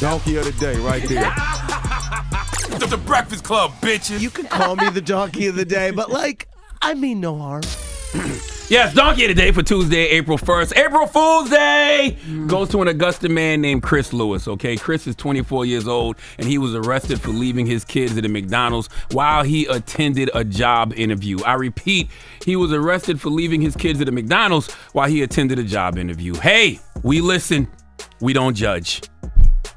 Donkey of the day right there. The Breakfast Club, bitches. You can call me the donkey of the day, but I mean no harm. Yes, Donkey of the Day for Tuesday, April 1st. April Fool's Day goes to an Augusta man named Chris Lewis, okay? Chris is 24 years old, and he was arrested for leaving his kids at a McDonald's while he attended a job interview. I repeat, he was arrested for leaving his kids at a McDonald's while he attended a job interview. Hey, we listen. We don't judge.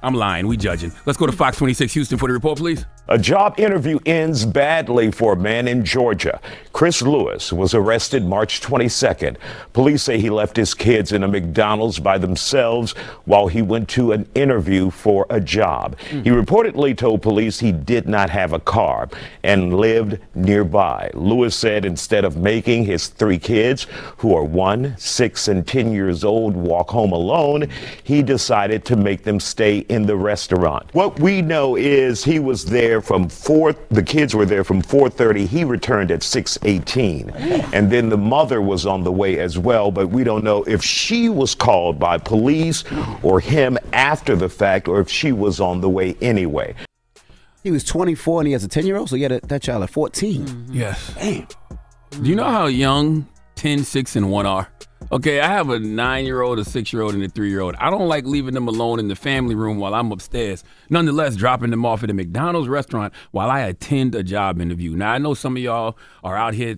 I'm lying. We judging. Let's go to Fox 26 Houston for the report, please. A job interview ends badly for a man in Georgia. Chris Lewis was arrested March 22nd. Police say he left his kids in a McDonald's by themselves while he went to an interview for a job. He reportedly told police he did not have a car and lived nearby. Lewis said instead of making his 3 kids, who are 1, 6, and 10 years old, walk home alone, he decided to make them stay in the restaurant. What we know is he was there the kids were there from 4:30. He returned at 6:18. And then the mother was on the way as well, but we don't know if she was called by police or him after the fact or if she was on the way anyway. He was 24 and he has a 10-year-old, so he had that child at 14. Yes. Damn. Do you know how young 10, 6, and 1 are? Okay, I have a 9-year-old, a 6-year-old, and a 3-year-old. I don't like leaving them alone in the family room while I'm upstairs. Nonetheless, dropping them off at a McDonald's restaurant while I attend a job interview. Now, I know some of y'all are out here,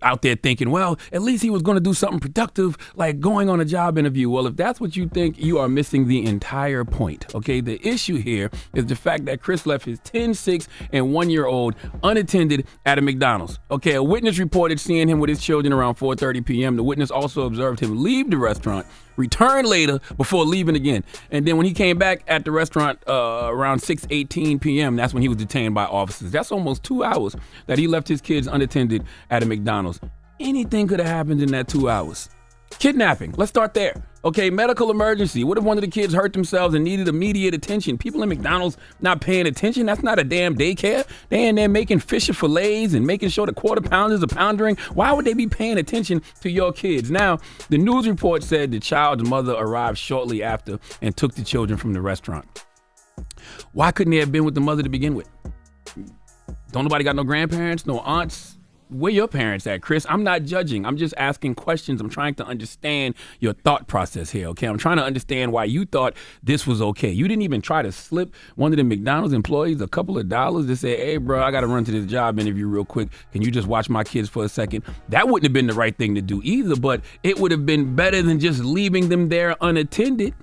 out there thinking, well, at least he was going to do something productive, like going on a job interview. Well, if that's what you think, you are missing the entire point, okay? The issue here is the fact that Chris left his 10, 6, and 1-year-old unattended at a McDonald's. Okay, a witness reported seeing him with his children around 4:30 p.m. The witness also observed him leave the restaurant, return later before leaving again. And then when he came back at the restaurant around 6:18 p.m., that's when he was detained by officers. That's almost 2 hours that he left his kids unattended at a McDonald's. Anything could have happened in that 2 hours. Kidnapping. Let's start there. Okay, medical emergency. What if one of the kids hurt themselves and needed immediate attention? People in McDonald's not paying attention. That's not a damn daycare. They in there making fish fillets and making sure the quarter pounders are pounding. Why would they be paying attention to your kids? Now, the news report said the child's mother arrived shortly after and took the children from the restaurant. Why couldn't they have been with the mother to begin with? Don't nobody got no grandparents, no aunts? Where your parents at, Chris? I'm not judging. I'm just asking questions. I'm trying to understand your thought process here, okay? I'm trying to understand why you thought this was okay. You didn't even try to slip one of the McDonald's employees a couple of dollars to say, hey, bro, I got to run to this job interview real quick. Can you just watch my kids for a second? That wouldn't have been the right thing to do either, but it would have been better than just leaving them there unattended.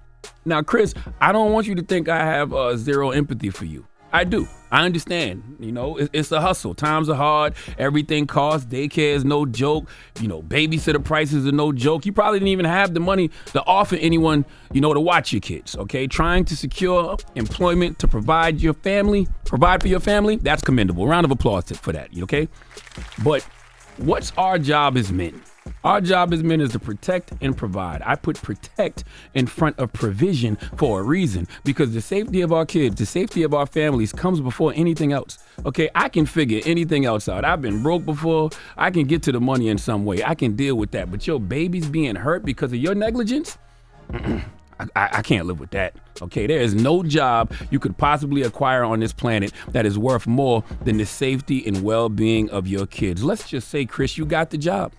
Now, Chris, I don't want you to think I have zero empathy for you. I do. I understand. It's a hustle. Times are hard. Everything costs. Daycare is no joke. Babysitter prices are no joke. You probably didn't even have the money to offer anyone, to watch your kids, okay? Trying to secure employment to provide for your family, that's commendable. Round of applause for that, okay? But what's our job as men? Our job as men is to protect and provide. I put protect in front of provision for a reason, because the safety of our kids, the safety of our families comes before anything else. Okay, I can figure anything else out. I've been broke before. I can get to the money in some way. I can deal with that. But your baby's being hurt because of your negligence? I can't live with that. Okay, there is no job you could possibly acquire on this planet that is worth more than the safety and well-being of your kids. Let's just say, Chris, you got the job.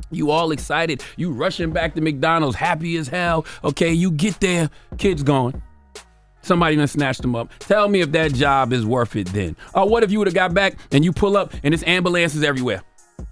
You all excited. You rushing back to McDonald's, happy as hell. Okay, you get there, kid's gone. Somebody done snatched them up. Tell me if that job is worth it then. Or what if you would have got back and you pull up and there's ambulances everywhere?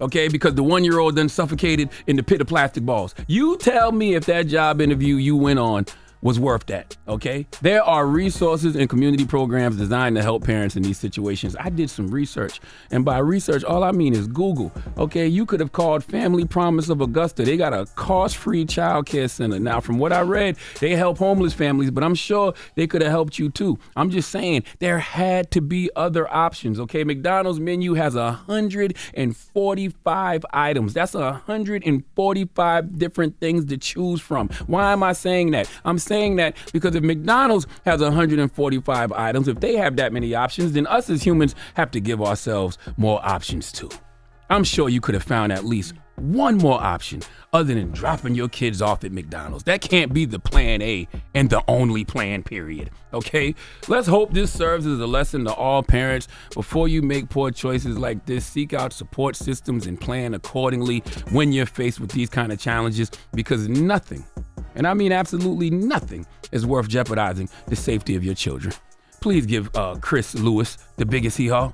Okay, because the 1-year-old done suffocated in the pit of plastic balls. You tell me if that job interview you went on was worth that, okay? There are resources and community programs designed to help parents in these situations. I did some research, and by research, all I mean is Google, okay? You could have called Family Promise of Augusta. They got a cost-free child care center. Now, from what I read, they help homeless families, but I'm sure they could have helped you too. I'm just saying, there had to be other options, okay? McDonald's menu has 145 items. That's 145 different things to choose from. Why am I saying that? I'm saying that because if McDonald's has 145 items, if they have that many options, then us as humans have to give ourselves more options too. I'm sure you could have found at least one more option other than dropping your kids off at McDonald's. That can't be the plan A and the only plan, period. Okay? Let's hope this serves as a lesson to all parents. Before you make poor choices like this, seek out support systems and plan accordingly when you're faced with these kind of challenges, because nothing, and I mean absolutely nothing, is worth jeopardizing the safety of your children. Please give Chris Lewis the biggest hee-haw.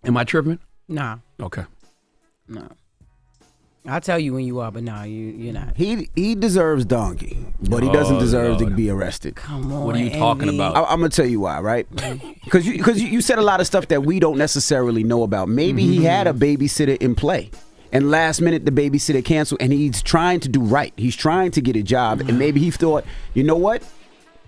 Am I tripping? Nah. Okay. No. I'll tell you when you are, but no, you're not. He deserves donkey, but he doesn't deserve to be arrested. Come on. What are you talking about? I'm gonna tell you why, right? Because you said a lot of stuff that we don't necessarily know about. Maybe he had a babysitter in play, and last minute the babysitter canceled, and he's trying to do right. He's trying to get a job, and maybe he thought, you know what?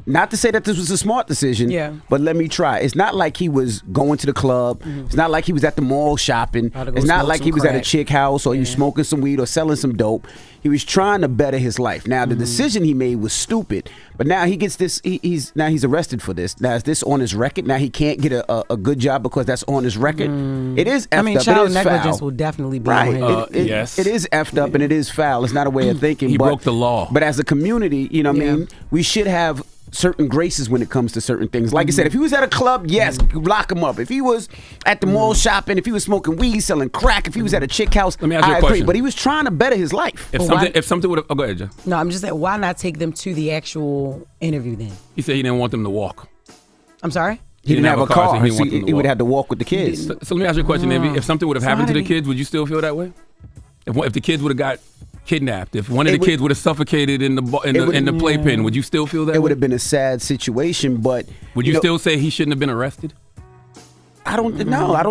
Not to say that this was a smart decision, but let me try. It's not like he was going to the club. It's not like he was at the mall shopping. It's not like he was at a chick house or he was smoking some weed or selling some dope. He was trying to better his life. Now, the decision he made was stupid, but now he gets this. He's arrested for this. Now, is this on his record? Now he can't get a good job because that's on his record. It is effed I mean, up. child It is negligence foul. will definitely be Right. on him. Yes. It is effed up and it is foul. It's not a way of thinking. He but, broke the law. But as a community, you know what I mean? We should have certain graces when it comes to certain things. Like I said, if he was at a club, yes, lock him up. If he was at the mall shopping, if he was smoking weed, selling crack, if he was at a chick house, Let me ask you a I agree. question. But he was trying to better his life. If something would have, go ahead, Joe. No, I'm just saying, why not take them to the actual interview then? He said he didn't want them to walk. I'm sorry? He didn't have a car. so he didn't want them to He would walk. have to walk with the kids. So let me ask you a question. If something would have So happened how to did the he- kids, would you still feel that way? If the kids would have got kidnapped, if one of the kids would have suffocated in the playpen, would you still feel that It way? would have been a sad situation, but Would you know, still say he shouldn't have been arrested? I don't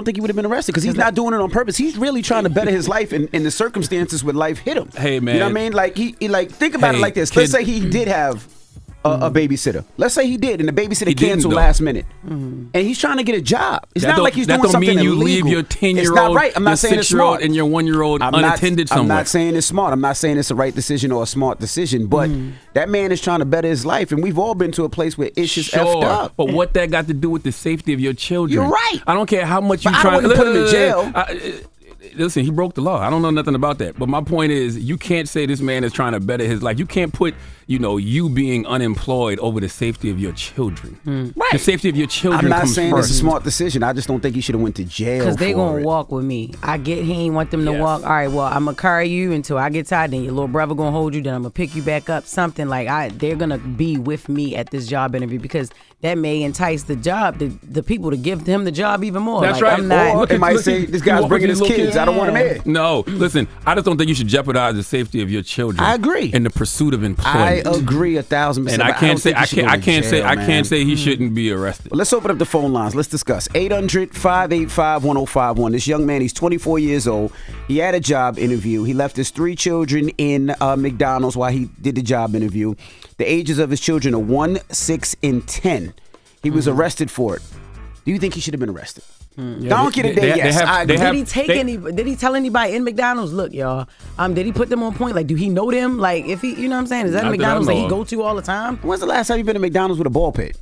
think he would have been arrested because he's not doing it on purpose. He's really trying to better his life in the circumstances where life hit him. Hey, man. You know what I mean? Like he think about it Hey, like this. kid- Let's say he did have a babysitter. Let's say he did, and the babysitter He didn't, canceled though. last minute, and he's trying to get a job. It's That not don't- like he's that doing don't something mean you illegal. leave your It's 10-year-old, not right. I'm your not saying it's 6-year-old, smart. and your 1-year-old unattended I'm somewhere. not saying it's smart. I'm not saying it's the right decision or a smart decision. But that man is trying to better his life, and we've all been to a place where it's just effed up. But what that got to do with the safety of your children? You're right. I don't care how much you But I try. wouldn't put him in jail. Listen, he broke the law. I don't know nothing about that. But my point is, you can't say this man is trying to better his life. You can't put, you being unemployed over the safety of your children. Right. The safety of your children I'm not comes saying first. it's a smart decision. I just don't think he should have went to jail. Because they for going it. to walk with me. I get he ain't want them to Yes. walk. All right, well, I'm going to carry you until I get tired. Then your little brother going to hold you. Then I'm going to pick you back up. Something like they're going to be with me at this job interview because that may entice the people to give him the job even more. That's like, right. I'm not, Or he might say, this guy's bringing his kids. I don't want him here. No, listen, I just don't think you should jeopardize the safety of your children. I agree. In the pursuit of I employment. agree 1,000%. And I but can't don't say think he should go to jail, I man. can't say he shouldn't be arrested. Well, let's open up the phone lines. Let's discuss. 800-585-1051. This young man, he's 24 years old. He had a job interview. He left his 3 children in McDonald's while he did the job interview. The ages of his children are 1, 6, and 10. He was arrested for it. Do you think he should have been arrested? Donkey today, yes. I agree. Did he tell anybody in McDonald's? Look, y'all. Did he put them on point? Like, do he know them? Like, if he, you know what I'm saying? Is that Not that I McDonald's that know he of. go to all the time? When's the last time you been to McDonald's with a ball pit?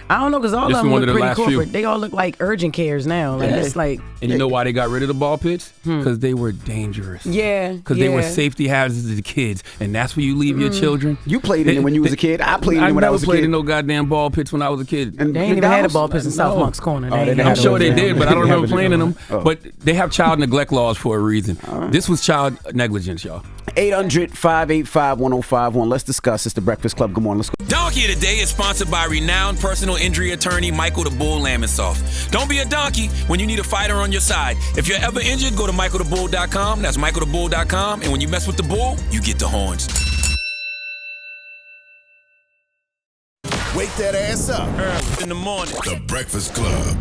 I don't know, because all This of them one look of the pretty last few. corporate. They all look like urgent cares now. Like, it's like, And you know why they got rid of the ball pits? Because they were dangerous. yeah. Because they were safety hazards to the kids, and that's where you leave your children. You played in it when you was a kid. I played in it when I was a played kid. in no goddamn ball pits when I was a kid. And They ain't even had a McDonald's? ball pits in South No. Monk's Corner. Oh, they didn't I'm have sure they those, did, but I don't remember playing in them. Oh. But they have child neglect laws for a reason. This was child negligence, y'all. 800-585-1051. Let's discuss. It's the Breakfast Club. Good morning. Let's go. Donkey of the Day is sponsored by renowned personal injury attorney Michael the Bull Lamonsoff. Don't be a donkey when you need a fighter on your side. If you're ever injured, go to michaelthebull.com. That's michaelthebull.com. And when you mess with the bull, you get the horns. Wake that ass up. Early in the morning. The Breakfast Club.